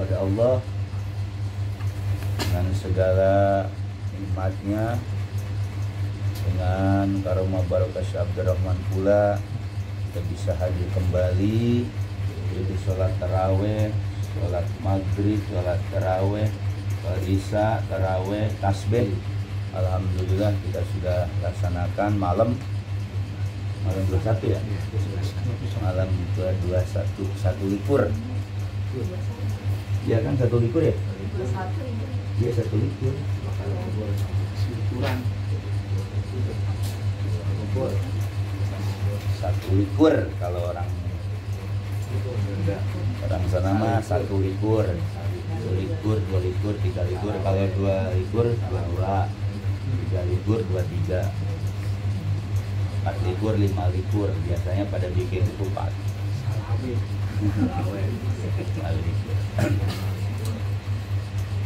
kepada Allah dengan segala nikmatnya, dengan karomah barokah Syekh Abdurrahman pula kita bisa hadir kembali, yaitu sholat taraweh, sholat maghrib, sholat taraweh, sholat isya, taraweh, tasbih. Alhamdulillah kita sudah laksanakan malam 21 ya, malam 21 satu likur. Iya kan satu likur ya? Iya satu likur. Satu likur kalau orang sana mah satu likur, dua likur, tiga likur. Kalau dua likur, dua, tiga likur, dua tiga, empat likur, lima likur. Biasanya pada bikin itu 4.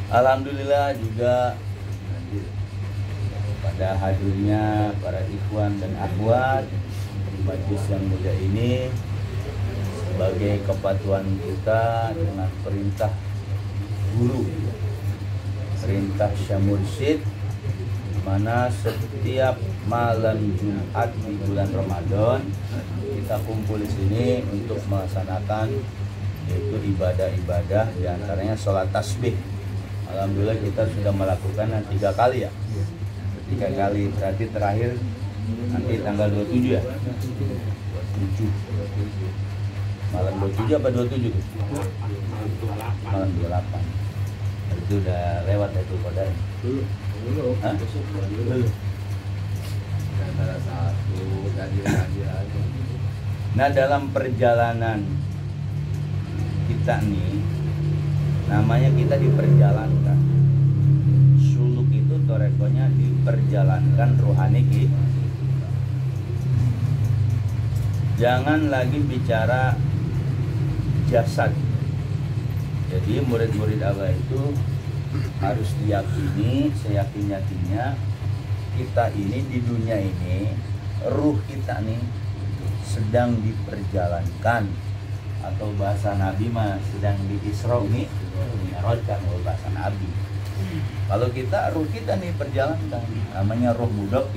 Alhamdulillah juga pada hadirnya para ikhwan dan akhwat di majlis yang mulia ini sebagai kepatuhan kita dengan perintah guru, perintah Syekh Mursyid, di mana setiap malam Jumat di bulan Ramadan kita kumpul di sini untuk melaksanakan yaitu ibadah-ibadah, diantaranya sholat tasbih. Alhamdulillah kita sudah melakukan 3 kali ya, 3 kali. Berarti terakhir nanti tanggal 27 ya, 27 malam 27 apa 27 tuh? Malam 28. Itu udah lewat ya itu kodar. Hah? Nah, dalam perjalanan kita nih, namanya kita diperjalankan. Suluk itu torekonya diperjalankan rohani kita. Jangan lagi bicara jasad. Jadi murid-murid Allah itu harus diyakini, seyakin-yakinnya kita ini di dunia ini, ruh kita nih sedang diperjalankan, atau bahasa Nabi mah sedang di-Isra Mi'rajkan bahasa Nabi. Kalau kita, ruh kita nih perjalankan, namanya ruh budak.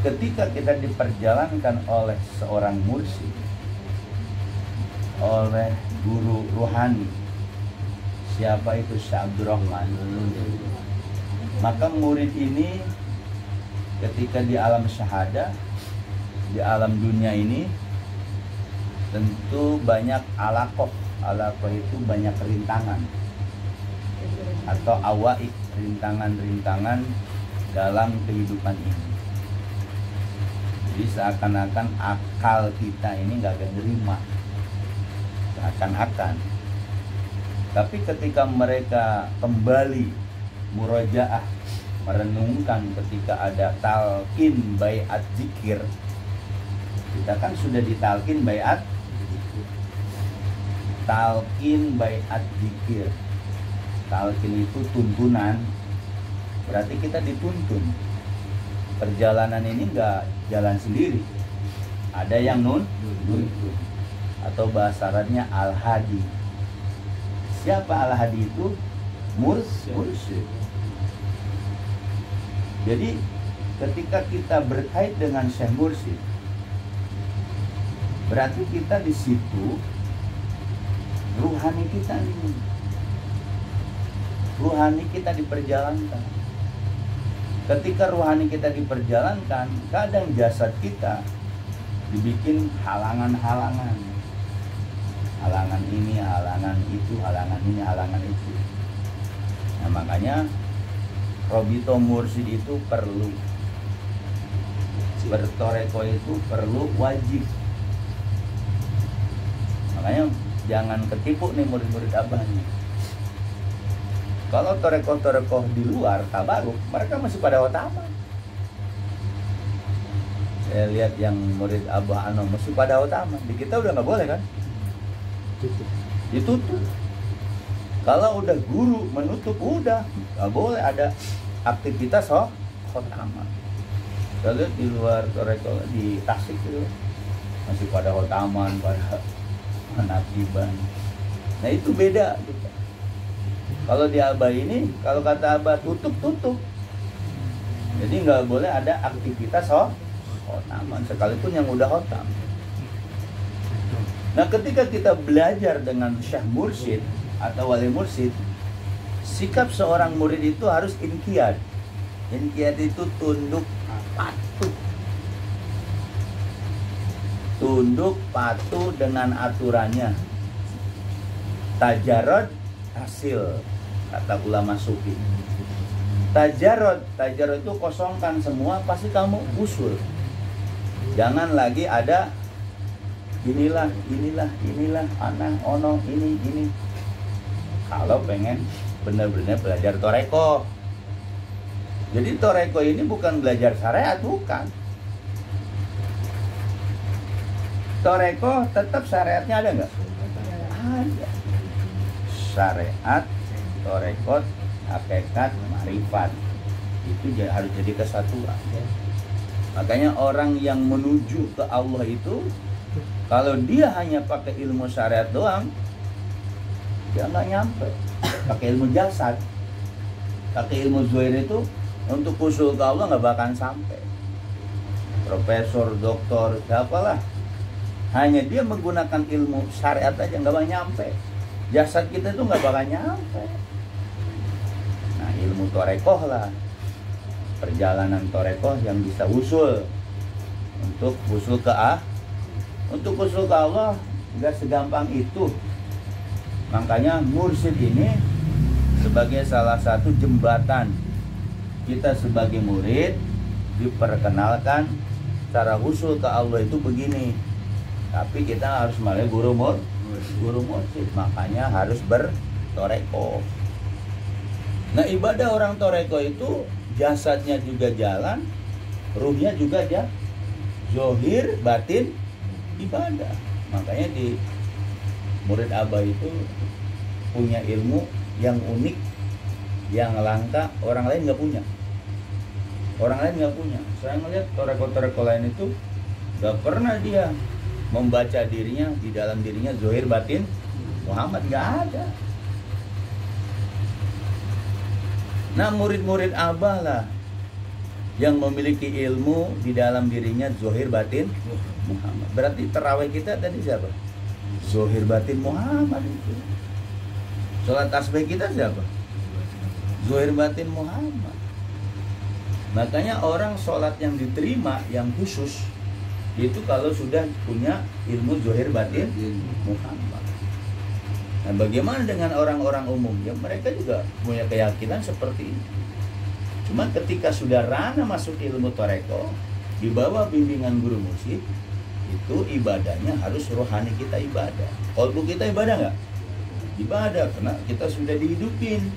Ketika kita diperjalankan oleh seorang mursyid, oleh guru ruhani, siapa itu? Syekh Abdurrahman. Maka murid ini ketika di alam syahadah, di alam dunia ini, tentu banyak alakoh. Alakoh itu banyak rintangan atau awaik, rintangan-rintangan dalam kehidupan ini. Jadi seakan-akan akal kita ini nggak akan terima, seakan-akan. Tapi ketika mereka kembali murojaah, merenungkan ketika ada talqin baiat zikir, kita kan sudah ditalqin baiat, talqin baiat zikir. Talqin itu tuntunan, berarti kita dituntun. Perjalanan ini enggak jalan sendiri, ada yang nuntun, atau bahasa Arabnya al-hadi. Siapa al-hadi itu? Mursyid. Jadi ketika kita berkait dengan Syekh Mursyid, berarti kita di situ ruhani kita nih, ruhani kita diperjalankan. Ketika ruhani kita diperjalankan, kadang jasad kita dibikin halangan-halangan, halangan ini, halangan itu, halangan ini, halangan itu. Nah, makanya Robito Mursyid itu perlu, bertoreko itu perlu, wajib. Makanya jangan ketipu nih murid-murid abah nih. Kalau torekoh-torekoh di luar tabaruk, mereka masih pada utama. Saya lihat yang murid abah Ano masih pada utama. Di kita udah nggak boleh kan? Ditutup. Kalau udah guru menutup, udah nggak boleh ada aktivitas utama. Saya lihat di luar torekoh di Tasik itu masih pada otaman, pada penakiban. Nah itu beda kita. Kalau di Abah ini, kalau kata Abah tutup. Jadi nggak boleh ada aktivitas khotaman sekalipun yang udah khotam. Nah ketika kita belajar dengan syekh mursyid atau wali mursyid, sikap seorang murid itu harus inqiyad. Inqiyad itu tunduk patuh. Tunduk patuh dengan aturannya. Tajarud hasil, kata ulama sufi. Tajarud itu kosongkan semua, pasti kamu usul. Jangan lagi ada inilah, anah, ono, ini. Kalau pengen benar-benar belajar toreko. Jadi toreko ini bukan belajar syariat, bukan. Toreko tetap syariatnya ada nggak? Ada. Syariat, torekot, hakikat, marifat. Itu harus jadi kesatuan. Makanya orang yang menuju ke Allah itu, kalau dia hanya pakai ilmu syariat doang, dia nggak nyampe. Pakai ilmu jasad, pakai ilmu zuhir itu, untuk usul ke Allah nggak bakalan sampai. Profesor, doktor, siapalah, hanya dia menggunakan ilmu syariat aja nggak bakal nyampe. Jasad kita itu nggak bakal nyampe. Nah ilmu torekoh lah, perjalanan torekoh yang bisa usul untuk usul ke Allah nggak segampang itu. Makanya mursyid ini sebagai salah satu jembatan kita sebagai murid diperkenalkan cara usul ke Allah itu begini. Tapi kita harus melalui guru mursyid, makanya harus bertoreko. Nah ibadah orang toreko itu jasadnya juga jalan, ruhnya juga zohir, batin, ibadah. Makanya di murid Abah itu punya ilmu yang unik, yang langka, orang lain nggak punya. Saya melihat toreko lain itu nggak pernah dia membaca dirinya, di dalam dirinya zohir batin Muhammad, nggak ada. Nah murid-murid Abah lah yang memiliki ilmu di dalam dirinya zohir batin Muhammad. Berarti terawih kita tadi siapa? Zohir batin Muhammad itu. Sholat tasbih kita siapa? Zohir batin Muhammad. Makanya orang sholat yang diterima, yang khusus, itu kalau sudah punya ilmu zohir batin Muhammad. Nah bagaimana dengan orang-orang umum? Ya mereka juga punya keyakinan seperti ini. Cuma ketika sudah rana masuk ilmu toreko, di bawah bimbingan guru mursyid, itu ibadahnya harus rohani kita ibadah. Kolbu kita ibadah nggak? Ibadah, karena kita sudah dihidupin.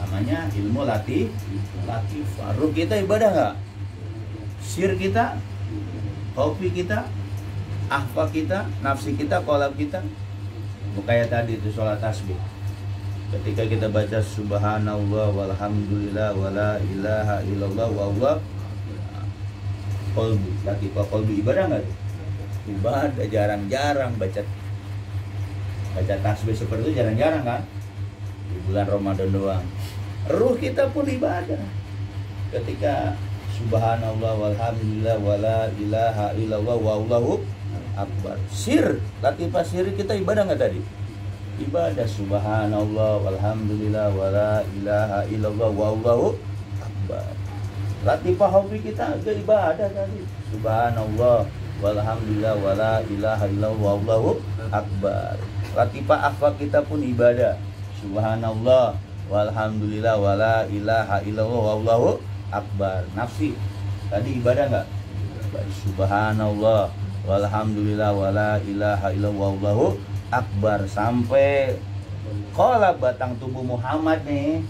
Namanya ilmu latifah. Ruh kita ibadah nggak? Sir kita, hobi kita, ahfa kita, nafsi kita, kolab kita. Kayak tadi itu sholat tasbih. Ketika kita baca subhanallah walhamdulillah wala ilaha illallah wallah, kolbu, latifah kolbu ibadah nggak? Ibadah, jarang-jarang baca tasbih seperti itu, jarang-jarang kan? Di bulan Ramadan doang. Ruh kita pun ibadah. Ketika subhanallah walhamdulillah wala ilaha illallah wallahu akbar. Sir, latifah sir kita ibadah nggak tadi? Ibadah. Subhanallah walhamdulillah wala ilaha illallah wallahu akbar. Latifah hobi kita juga ibadah tadi. Subhanallah walhamdulillah wala ilaha illallah wallahu akbar. Latifah akhfa kita pun ibadah. Subhanallah walhamdulillah wala ilaha illallah wallahu akbar. Nafsi tadi ibadah nggak? Subhanallah walhamdulillah wala ilaha illallah wallahu akbar. Sampai kolab batang tubuh Muhammad nih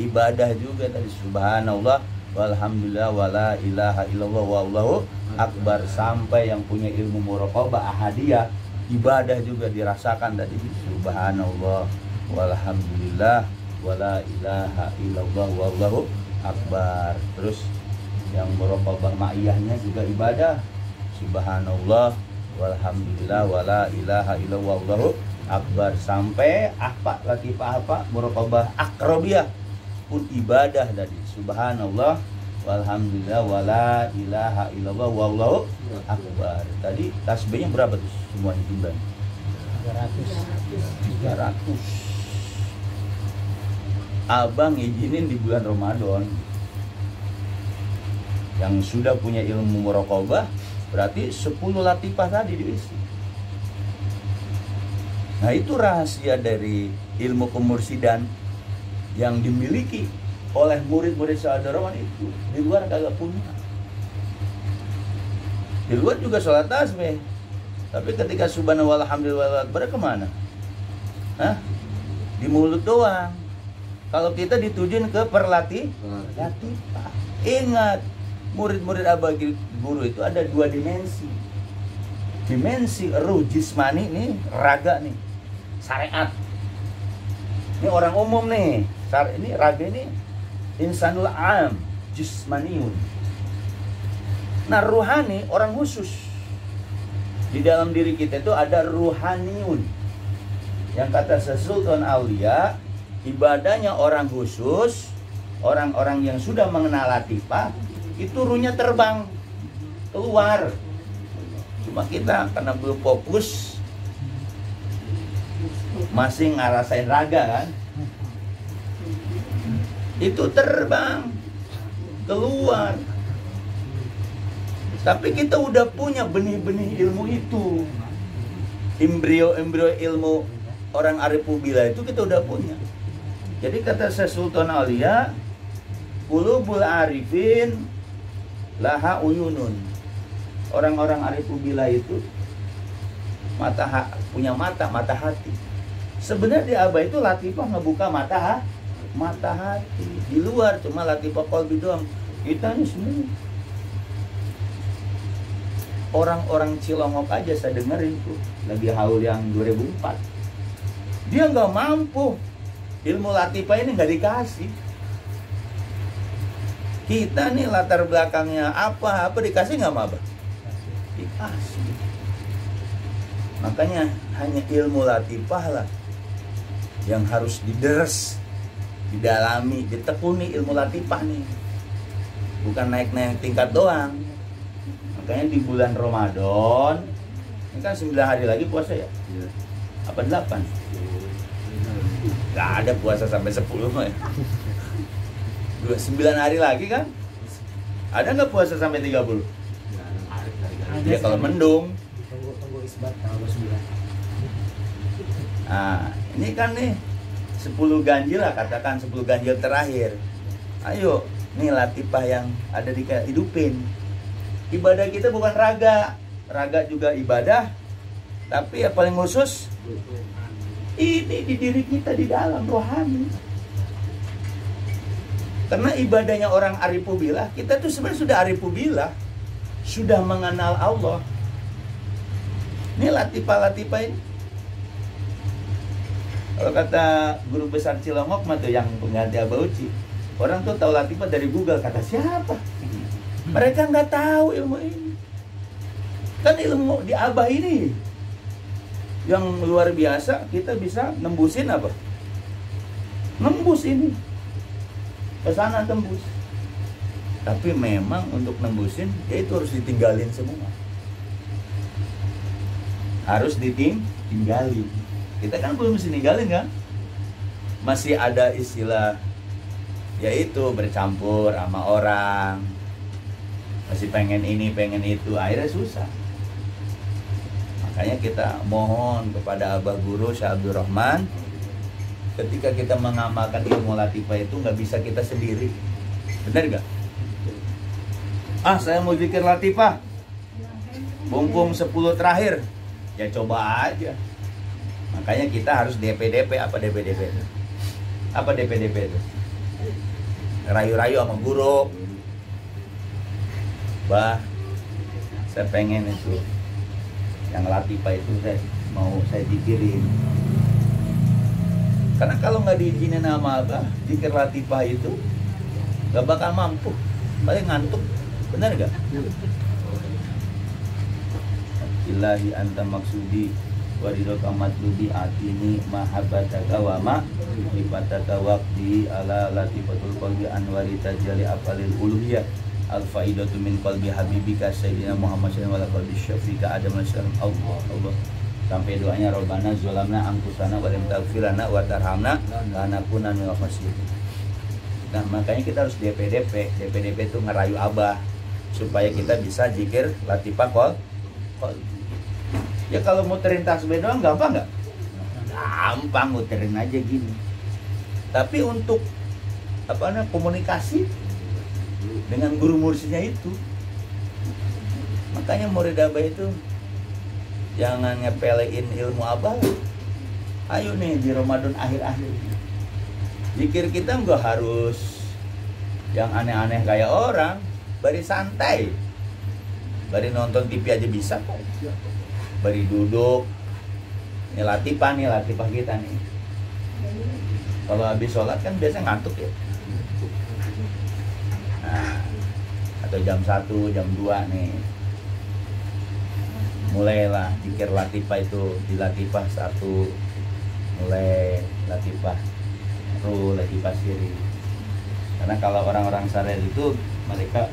ibadah juga tadi. Subhanallah walhamdulillah wala ilaha illallah wallahu akbar. Sampai yang punya ilmu muraqabah ahadiyah ibadah juga dirasakan tadi. Subhanallah walhamdulillah wala ilaha illallah wallahu akbar. Terus yang muraqabah ma'iyahnya juga ibadah. Subhanallah walhamdulillah wala ilaha illallah wallahu akbar, sampai apa latifah apa muraqabah akrobiyah pun ibadah tadi. Subhanallah walhamdulillah wala ilaha illallah wallahu akbar. Tadi tasbihnya berapa tuh semuanya jumlah? 300. Abang izinin di bulan Ramadan yang sudah punya ilmu muraqabah berarti 10 latifah tadi diisi. Nah, itu rahasia dari ilmu pemursidan yang dimiliki oleh murid-murid Saudarawan itu. Di luar kagak punya. Di luar juga sholat tasbih, tapi ketika subhanallah walhamdulillah akbar kemana? Hah? Di mulut doang. Kalau kita ditujuin ke latifah. Ingat, murid-murid Abah Guru itu ada 2 dimensi. Dimensi ruh jismani nih, raga nih, syariat. Ini orang umum nih, ini raga ini insanul am, jismaniun. Nah, ruhani orang khusus. Di dalam diri kita itu ada ruhaniun. Yang kata Sultan Aulia, ibadahnya orang khusus, orang-orang yang sudah mengenal latifah, itu ruhnya terbang keluar. Cuma kita karena belum fokus, masih ngerasain raga kan, itu terbang keluar. Tapi kita udah punya benih-benih ilmu itu, embrio-embrio ilmu orang Arifubila itu kita udah punya. Jadi kata Sultan Aulia, qulubul arifin laha uyunun. Orang-orang Arifubila itu punya mata hati. Sebenarnya di Abah itu latifah ngebuka mata hati. Di luar cuma latifah qalbi doang. Kita ini semua orang-orang Cilongok aja saya dengerin tuh lagi haul yang 2004. Dia nggak mampu, ilmu latifah ini nggak dikasih. Kita nih latar belakangnya apa dikasih nggak Abah? Dikasih. Makanya hanya ilmu latifah lah yang harus dideres, didalami, ditekuni ilmu latifah nih. Bukan naik-naik tingkat doang. Makanya di bulan Ramadan, ini kan 9 hari lagi puasa ya? Apa 8? Gak ada puasa sampai 10 ya. 9 hari lagi kan? Ada nggak puasa sampai 30? Ya kalau mendung. Tunggu isbat tanggal 9. Nah, ini kan nih 10 ganjil lah, katakan 10 ganjil terakhir. Ayo, nih latifah yang ada di hidupin. Ibadah kita bukan raga juga ibadah, tapi yang paling khusus ini di diri kita, di dalam rohani. Karena ibadahnya orang Arifubila, kita tuh sebenarnya sudah Arifubila, sudah mengenal Allah. Ini latifah-latifah ini. Kalau kata guru besar Cilongok mah tuh yang pengganti Abah Uci, orang tuh tahu latifah dari Google. Kata siapa? Mereka nggak tahu ilmu ini. Kan ilmu di Abah ini yang luar biasa, kita bisa nembusin apa? Nembus ini. Kesana tembus. Tapi memang untuk nembusin, ya itu harus ditinggalin semua. Harus ditinggalin. Kita kan belum mesti ninggalin kan? Masih ada istilah, yaitu bercampur sama orang. Masih pengen ini, pengen itu, akhirnya susah. Makanya kita mohon kepada Abah Guru Syekh Abdul Rahman, ketika kita mengamalkan ilmu latifah itu nggak bisa kita sendiri. Benar nggak? Saya mau zikir latifah, mumpung 10 terakhir, ya coba aja. Makanya kita harus DP-DP. Apa DP-DP itu? Apa DP-DP itu? Rayu-rayu sama guru. Bah, saya pengen itu yang latifah itu saya zikirin. Karena kalau nggak diizinin sama Abah, zikir latifah itu nggak bakal mampu, paling ngantuk. Benar nggak? Ilahi anta maksudi waridaka matlubi atini mahabbataka wa ma ifataka waqdi ala latifatul qalbi anwari tajali apalil uluhiyah al faidatu min qalbi habibika sayyidina Muhammad sallallahu alaihi wasallam syafika adam sallam Allah sampai doanya robbana zolamna angkusana wa lam taghfirana wa tarhamna lanakunanna minal khasirin. Nah makanya kita harus DP itu ngerayu abah supaya kita bisa zikir latifah qol. Ya kalau muterin tasbih doang gampang nggak? Gampang, muterin aja gini. Tapi untuk komunikasi dengan guru mursyidnya itu, makanya murid abah itu jangan ngepelein ilmu abah. Ayo nih di Ramadan akhir-akhir, zikir kita nggak harus yang aneh-aneh kayak orang, bari santai, bari nonton TV aja bisa kok. Bari duduk, ini latifah kita nih. Kalau habis sholat kan biasanya ngantuk ya. Nah, atau jam 1, jam 2 nih. Mulailah zikir latifah itu di latifah 1. Mulai latifah latifah siri. Karena kalau orang-orang syariat itu mereka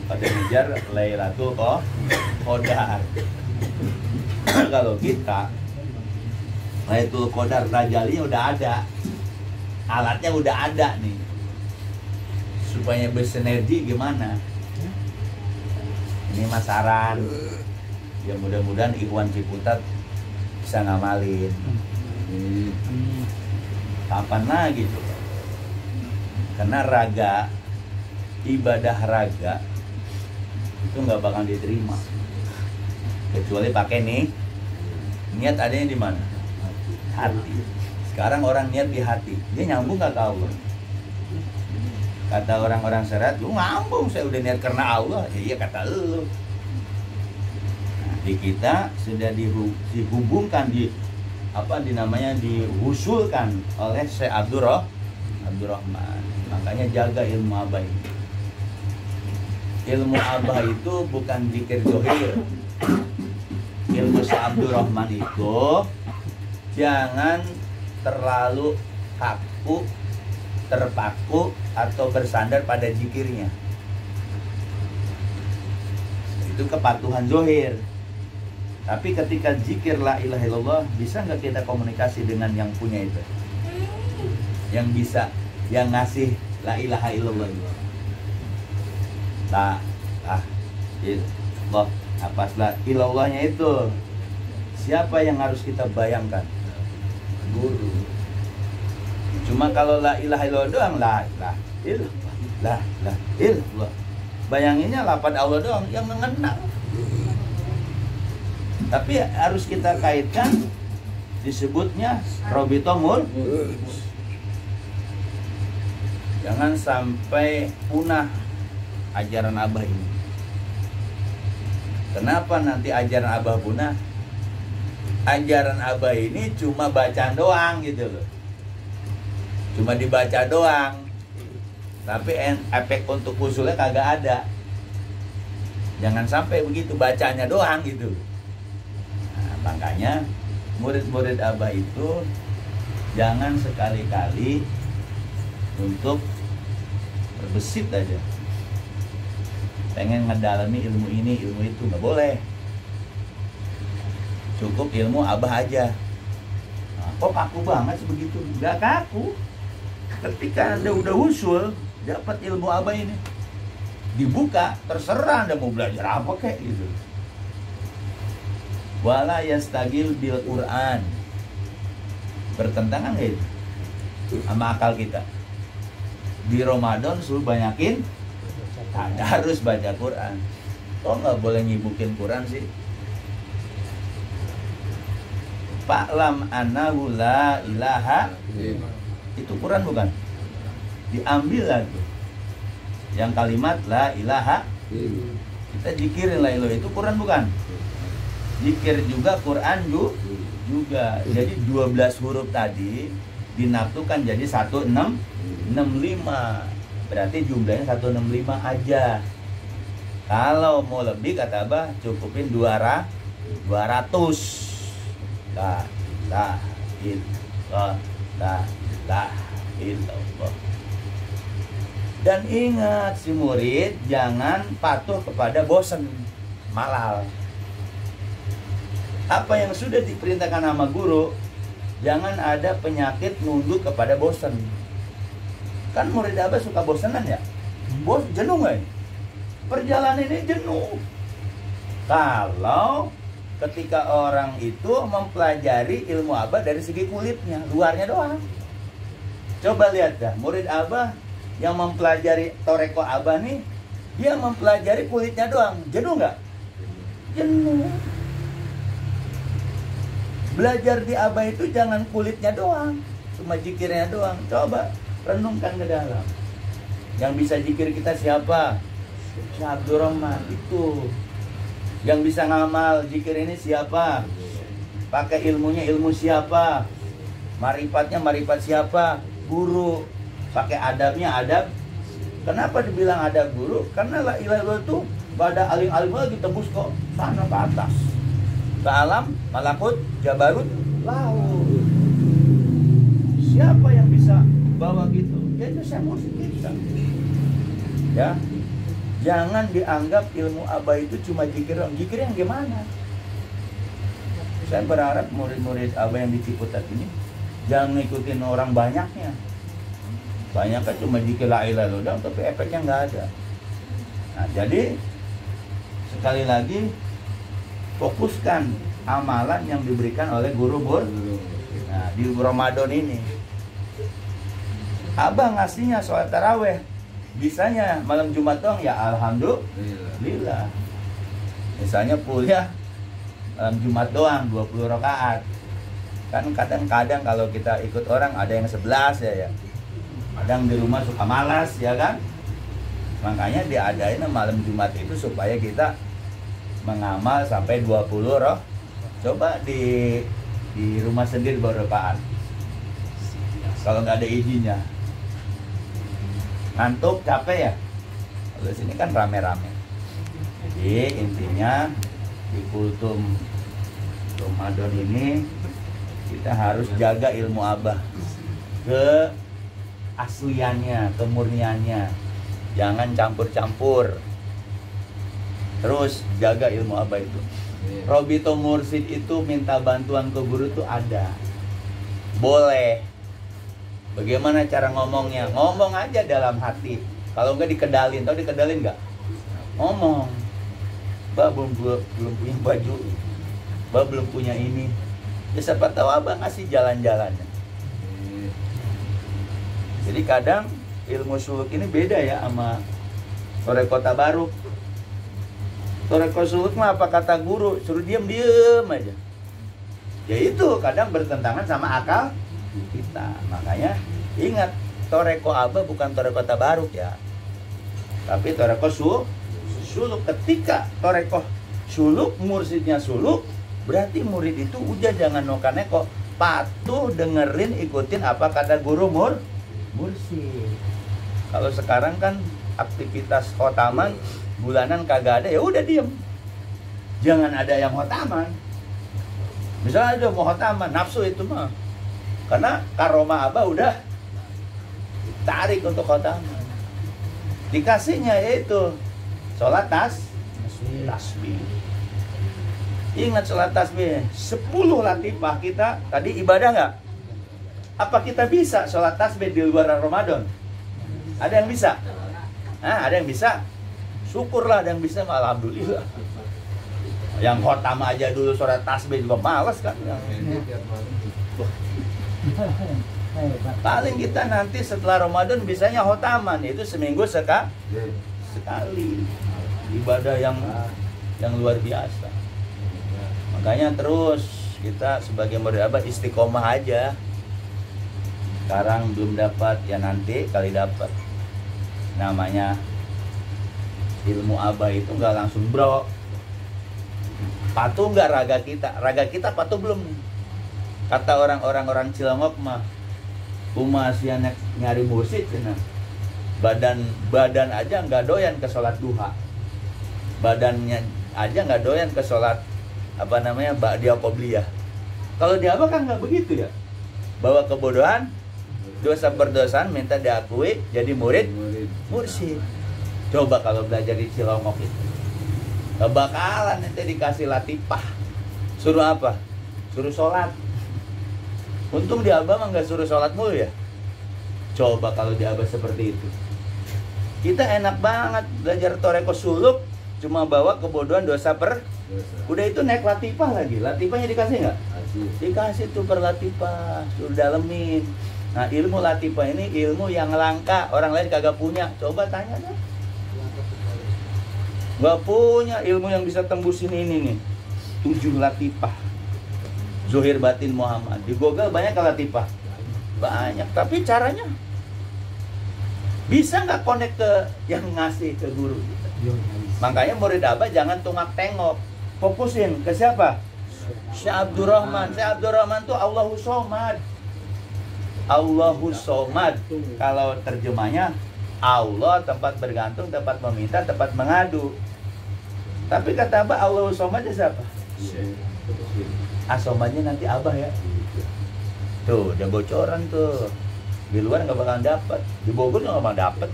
pada ngejar Lailatul Qadar. Kalau kita Lailatul Qadar rajalinya udah ada, alatnya udah ada nih. Supaya bersinergi gimana? Ini mas saran. Ya mudah-mudahan Ikhwan Ciputat bisa ngamalin. Kapan lagi tuh? Karena raga, ibadah raga itu nggak bakal diterima kecuali pakai nih niat adanya di mana? Hati. Sekarang orang niat di hati, dia nyambung nggak ke Allah? Kata orang-orang syariat, lu ngambung, saya udah niat karena Allah. Ya, iya kata lu. Nah, di kita sudah dihubungkan dihusulkan oleh Syekh Abdurrahman. Makanya jaga ilmu abah ini. Ilmu abah itu bukan zikir zohir. Ilmu Syekh Abdurrahman itu jangan terlalu kaku, terpaku atau bersandar pada zikirnya. Itu kepatuhan zohir. Tapi ketika zikir la ilaha illallah, bisa nggak kita komunikasi dengan yang punya itu? Yang bisa, yang ngasih la ilaha illallah itu. Allah, apaslah ilallahnya itu. Siapa yang harus kita bayangkan? Guru. Cuma kalau la ilaha illallah doang, la illallah. Bayanginnya lafaz Allah doang yang mengenal. Tapi harus kita kaitkan, disebutnya Robitomul. Jangan sampai punah ajaran abah ini. Kenapa nanti ajaran abah punah? Ajaran abah ini cuma bacaan doang gitu loh. Cuma dibaca doang. Tapi efek untuk usulnya kagak ada. Jangan sampai begitu, bacanya doang gitu. Nah, makanya murid-murid abah itu jangan sekali-kali untuk berbesit aja. Pengen ngedalami ilmu ini, ilmu itu, nggak boleh. Cukup ilmu abah aja. Nah, kok kaku banget sebegitu? Nggak kaku. Ketika Anda udah usul, dapat ilmu abah ini, dibuka, terserah Anda mau belajar apa kayak gitu. Wala yastagil bil Quran. Bertentangan nggak itu sama akal kita? Di Ramadan suruh banyakin harus baca Quran. Kok nggak boleh nyibukin Quran sih? Fa'lam annahu la ilaha. Itu Quran bukan? Diambil lagi yang kalimat la ilaha. Kita zikirin la ilaha, itu Quran bukan? Zikir juga, Quran juga. Jadi 12 huruf tadi dinafsukan jadi 165. Berarti jumlahnya 165 aja. Kalau mau lebih kata Abah cukupin 200. La ilaha illallah, la ilaha illallah. Dan ingat si murid jangan patuh kepada bosan, malal. Apa yang sudah diperintahkan sama guru, jangan ada penyakit nunduk kepada bosan. Kan murid Abah suka bosanan ya? Bos jenuh nggak ini? Perjalanan ini jenuh. Kalau ketika orang itu mempelajari ilmu Abah dari segi kulitnya, luarnya doang. Coba lihat dah, murid Abah yang mempelajari toreko Abah nih, dia mempelajari kulitnya doang. Jenuh nggak? Jenuh. Belajar di Abah itu jangan kulitnya doang, cuma zikirnya doang. Coba renungkan ke dalam. Yang bisa zikir kita siapa? Syekh Abdurrahman itu. Yang bisa ngamal zikir ini siapa? Pakai ilmunya ilmu siapa? Marifatnya marifat siapa? Guru. Pakai adabnya adab. Kenapa dibilang adab guru? Karena la ilaha illallah itu pada alim-alim lagi tembus kok sana ke atas. Ke alam, malakut, jabarut, laut. Siapa yang bisa bawa gitu? Ya itu saya mursyid kita. Ya, jangan dianggap ilmu Abah itu cuma zikir. Zikir yang gimana? Saya berharap murid-murid Abah yang di Ciputat ini jangan ngikutin orang banyaknya. Banyak kan cuma zikir la ilaha illallah, tapi efeknya nggak ada. Nah, jadi sekali lagi fokuskan amalan yang diberikan oleh guru bur. Nah, di Ramadan ini Abah ngasihnya sholat taraweh, bisanya malam Jumat doang ya alhamdulillah. Misalnya kuliah malam Jumat doang 20 rakaat. Kan kadang-kadang kalau kita ikut orang ada yang 11 ya. Kadang di rumah suka malas ya kan. Makanya diadain malam Jumat itu supaya kita mengamal sampai 20 roh. Coba di rumah sendiri berapaan. Kalau nggak ada izinnya. Ngantuk, capek ya. Kalau sini kan rame-rame. Jadi intinya di kultum Ramadan ini kita harus jaga ilmu Abah, ke asliannya, kemurniannya. Jangan campur-campur. Terus jaga ilmu Abah itu. Robito Mursid itu minta bantuan ke guru itu ada. Boleh. Bagaimana cara ngomongnya? Ngomong aja dalam hati. Kalau enggak dikedalin, tahu dikedalin enggak? Ngomong. Bah belum punya baju. Bah belum punya ini. Ya siapa tahu Abah ngasih jalan-jalannya. Jadi kadang ilmu suluk ini beda ya sama toreko tabaruk. Toreko suluk mah apa kata guru, suruh diem aja. Ya itu kadang bertentangan sama akal kita. Makanya ingat, toreko Abah bukan toreko tabaruk ya, tapi toreko suluk. Ketika toreko suluk, mursidnya suluk, berarti murid itu udah jangan nokaneko, patuh dengerin, ikutin apa kata guru mursid. Kalau sekarang kan aktivitas khotaman bulanan kagak ada, ya udah diem. Jangan ada yang khotaman. Misalnya ada mau khotaman, nafsu itu mah. Karena karoma Abah udah tarik untuk khotaman. Dikasihnya yaitu sholat tasbih. Ingat sholat tasbih 10 latifah kita tadi ibadah nggak? Apa kita bisa sholat tasbih di luar Ramadan? Ada yang bisa? Nah, ada yang bisa? Syukurlah ada yang bisa, alhamdulillah. Yang khotam aja dulu sholat tasbih juga malas kan. Paling kita nanti setelah Ramadan bisanya khotaman, itu seminggu sekali. Ibadah yang luar biasa. Makanya terus kita sebagai murid Abah istiqomah aja. Sekarang belum dapat, ya nanti kali dapat. Namanya ilmu Abah itu nggak langsung bro. Patuh nggak raga kita? Raga kita patuh belum? Kata orang Cilangop mah, umasnya nyari mursid, cina. Badan aja nggak doyan ke sholat duha. Badannya aja nggak doyan ke sholat ba'diyah qobliyah. Kalau di Abah kan nggak begitu ya. Bawa kebodohan, dosa berdosaan minta diakui, jadi murid mursyid. Coba kalau belajar di Cilongok itu, bakalan nanti dikasih latifah. Suruh apa? Suruh sholat. Untung di Abah mah nggak suruh sholat mulu ya. Coba kalau di Abah seperti itu, kita enak banget belajar toreko suluk, cuma bawa kebodohan dosa udah itu naik latifah lagi. Latifahnya dikasih nggak? Dikasih tuh per latifah, suruh dalemin. Nah, ilmu latifah ini ilmu yang langka, orang lain kagak punya. Coba tanya deh. Gak punya ilmu yang bisa tembusin ini nih. 7 latifah. Zuhir Batin Muhammad. Di Google banyak latifah. Banyak, tapi caranya bisa nggak connect ke yang ngasih ke guru kita. Makanya murid Abah jangan tungak tengok. Fokusin ke siapa? Syekh Abdurrahman. Syekh Abdurrahman tuh Allahu Somad. Allahu Somad. Kalau terjemahnya Allah tempat bergantung, tempat meminta, tempat mengadu. Tapi kata Abah Allahu Somadnya siapa? Asomadnya nanti Abah ya. Tuh, udah bocoran tuh. Di luar nggak bakalan dapat. Di Bogor nggak bakal dapat.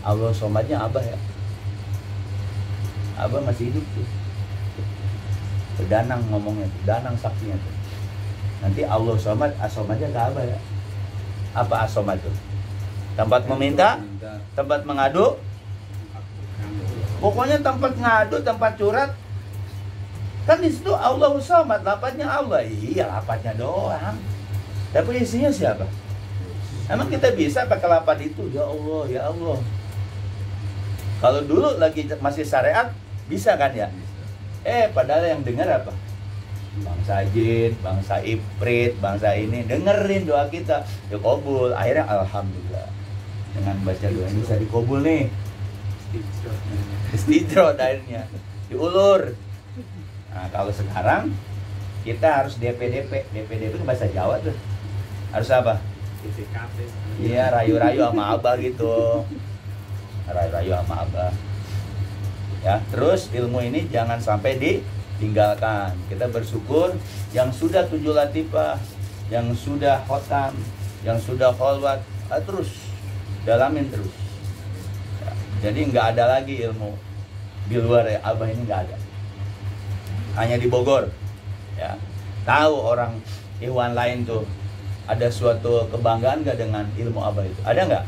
Allah Somadnya Abah ya. Abah masih hidup tuh. Danang ngomongnya tuh, Danang saksinya tuh. Nanti Allah Somad, Asomadnya ke Abah ya. Apa Asomad tuh? Tempat meminta, tempat mengadu. Pokoknya tempat ngadu, tempat curhat. Kan di situ Allah Somad, lapatnya Allah. Iya, lapatnya doang. Tapi isinya siapa? Emang kita bisa pakai lapat itu? Ya Allah, ya Allah. Kalau dulu lagi masih syariat, bisa kan ya? Padahal yang dengar apa? Bangsa jin, bangsa ifrit, bangsa ini dengerin doa kita, ya kabul. Akhirnya alhamdulillah dengan baca doa ini bisa dikabul nih. Istidrot akhirnya diulur. Nah, kalau sekarang kita harus DP itu bahasa Jawa tuh. Harus apa? Iya, rayu-rayu sama Abah gitu. Rayu-rayu sama Abah. Ya, terus ilmu ini jangan sampai ditinggalkan. Kita bersyukur yang sudah 7 latifah, yang sudah khotam, yang sudah kholwat, terus dalamin terus. Ya, jadi nggak ada lagi ilmu di luar ya Abah ini, nggak ada. Hanya di Bogor. Ya, tahu orang Ikhwan lain tuh ada suatu kebanggaan nggak dengan ilmu Abah itu? Ada nggak?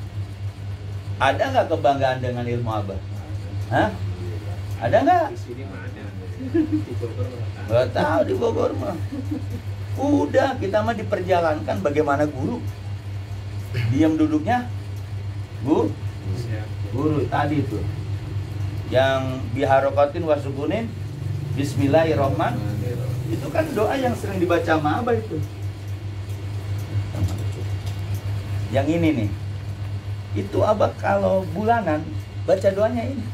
Ada nggak kebanggaan dengan ilmu Abah? Hah? Ada nggak? Nggak tahu di Bogor mah. Udah, kita mah diperjalankan bagaimana guru. Diam duduknya, guru tadi tuh. Yang biharokatin wasukunin, Bismillahirrahmanirrahim. Itu kan doa yang sering dibaca sama Abah itu. Yang ini nih, itu Abah kalau bulanan baca doanya ini.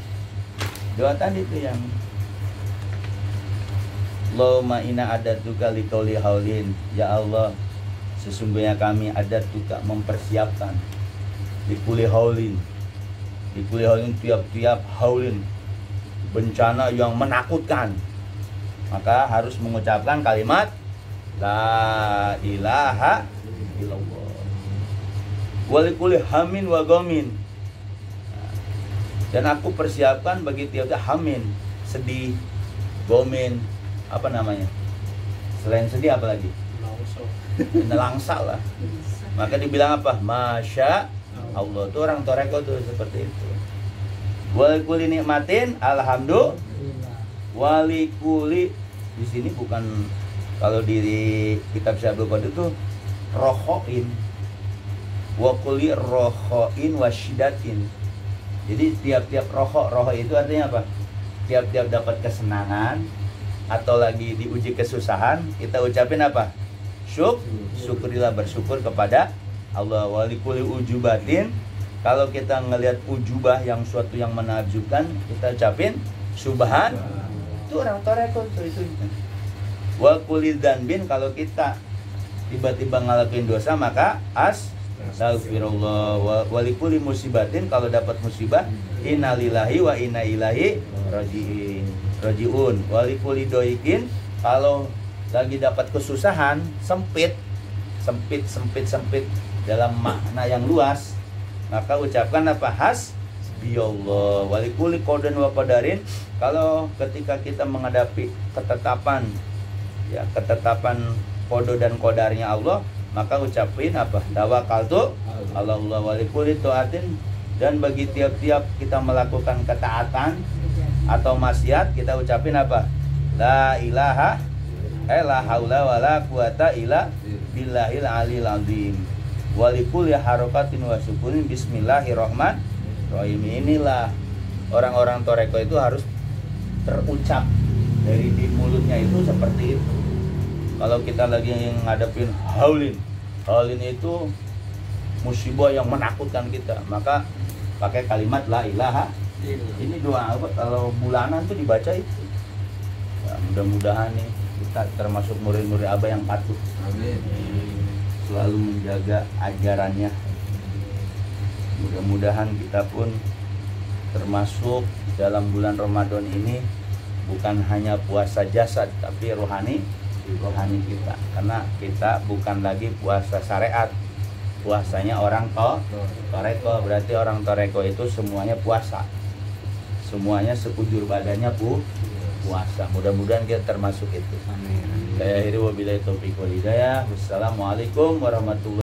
Doa tadi itu yang Allahumma inna adatuka liqauli haulin. Ya Allah, sesungguhnya kami adatuka mempersiapkan liqauli haulin. Liqauli haulin, tiap-tiap haulin bencana yang menakutkan. Maka harus mengucapkan kalimat la ilaha illallah. Wa liqauli hamin wa ghamin. Dan aku persiapkan bagi tiap hamin, sedih, gomin, apa namanya? Selain sedih apa lagi? Nelangsa lah. Maka dibilang apa? Masya Allah. Itu orang toreko tuh seperti itu. Walikuli nikmatin, alhamdulillah. Walikuli di sini bukan, kalau di kitab Syabul Qadir itu rohoin. Wakuli rohoin wasyidatin. Jadi tiap-tiap roho itu artinya apa? Tiap-tiap dapat kesenangan atau lagi diuji kesusahan, kita ucapin apa? Syukurilah, bersyukur kepada Allah. Walikuli ujubatin. Kalau kita ngelihat ujubah yang suatu yang menakjubkan, kita ucapin subhan. Itu orang toreko itu. Wakuli danbin, kalau kita tiba-tiba ngelakuin dosa, maka astagfirullah. Walikuli musibatin, kalau dapat musibah, innalillahi wa inna ilaihi rajiun. Walikuli doikin, kalau lagi dapat kesusahan, sempit dalam makna yang luas, maka ucapkan apa? Hasbiyallah walikuli qadarin wa qadarin. Kalau ketika kita menghadapi ketetapan qada dan qadarnya Allah, maka ucapin apa? Tawakkaltu ala Allah walikuli taatin. Dan bagi tiap-tiap kita melakukan ketaatan atau maksiat, kita ucapin apa? La ilaha la haula wala quwata illa billahil aliyil azim. Walikul ya harakatin wa syukurin bismillahirrahmanirrahim. Inilah orang-orang toreko itu harus terucap dari di mulutnya itu seperti itu. Kalau kita lagi ngadepin haulin itu musibah yang menakutkan kita, maka pakai kalimat la ilaha. Ini doa apa? Kalau bulanan tuh dibaca itu. Ya, mudah-mudahan nih kita termasuk murid-murid Abah yang patuh. Amin. Selalu menjaga ajarannya. Mudah-mudahan kita pun termasuk dalam bulan Ramadan ini bukan hanya puasa jasad tapi rohani kita. Karena kita bukan lagi puasa syariat. Puasanya orang toreko, berarti orang toreko itu semuanya puasa, semuanya sekujur badannya puasa. Mudah-mudahan kita termasuk itu. Amin. Saya akhiri wabillahi taufiq wal hidayah. Wassalamualaikum warahmatullahi wabarakatuh.